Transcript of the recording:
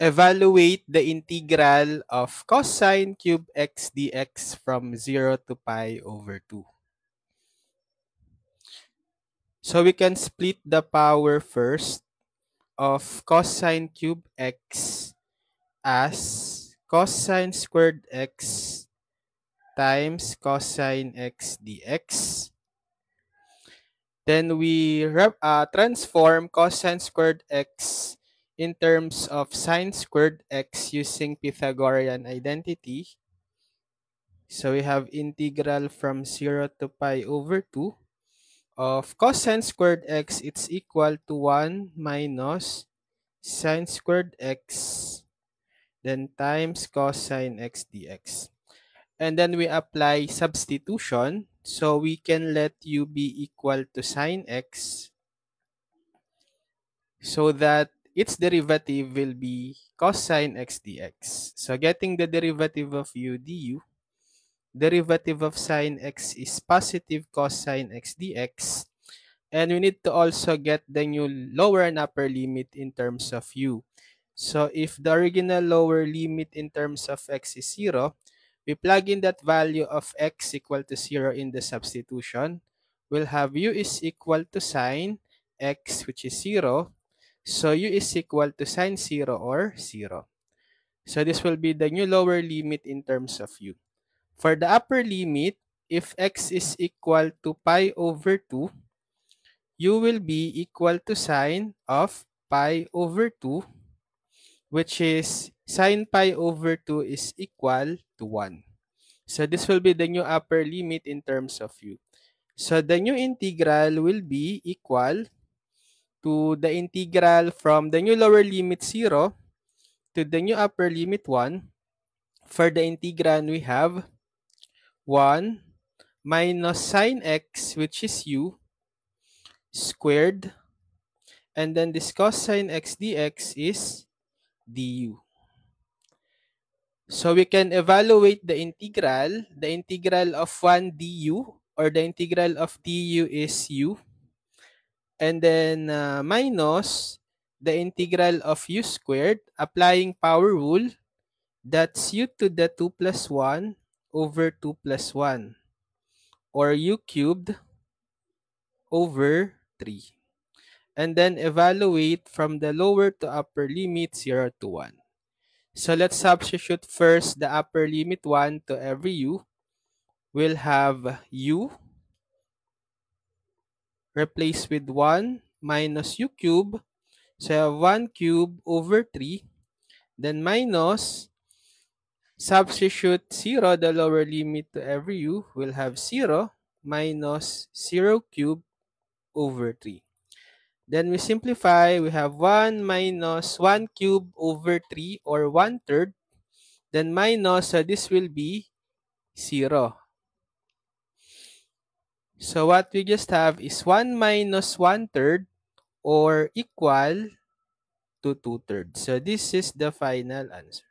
evaluate the integral of cosine cube x dx from 0 to pi over 2. So we can split the power first of cosine cube x as cosine squared x times cosine x dx. Then we transform cosine squared x in terms of sine squared x using Pythagorean identity. So we have integral from 0 to pi over 2 of cosine squared x. It's equal to 1 minus sine squared x, then times cosine x dx. And then we apply substitution. So we can let u be equal to sine x so that its derivative will be cosine x dx. So getting the derivative of u du, derivative of sine x is positive cosine x dx. And we need to also get the new lower and upper limit in terms of u. So if the original lower limit in terms of x is 0, we plug in that value of x equal to 0 in the substitution. We'll have u is equal to sine x, which is 0. So u is equal to sine 0 or 0. So this will be the new lower limit in terms of u. For the upper limit, if x is equal to pi over 2, u will be equal to sine of pi over 2, which is sine pi over 2 is equal to 1. So this will be the new upper limit in terms of u. So the new integral will be equal to the integral from the new lower limit 0 to the new upper limit 1. For the integrand, we have 1 minus sine x, which is u, squared. And then this cosine x dx is du. So we can evaluate the integral. The integral of 1 du, or the integral of du is u. And then minus the integral of u squared, applying power rule, that's u to the 2 plus 1 over 2 plus 1, or u cubed over 3. And then evaluate from the lower to upper limit 0 to 1. So let's substitute first the upper limit 1 to every u. We'll have u replaced with 1 minus u cube. So I have 1 cube over 3. Then minus, substitute 0, the lower limit to every u. We'll have 0 minus 0 cube over 3. Then we simplify. We have 1 minus 1 cube over 3, or 1/3. Then minus, this will be 0. So what we just have is 1 minus 1/3, or equal to 2/3. So this is the final answer.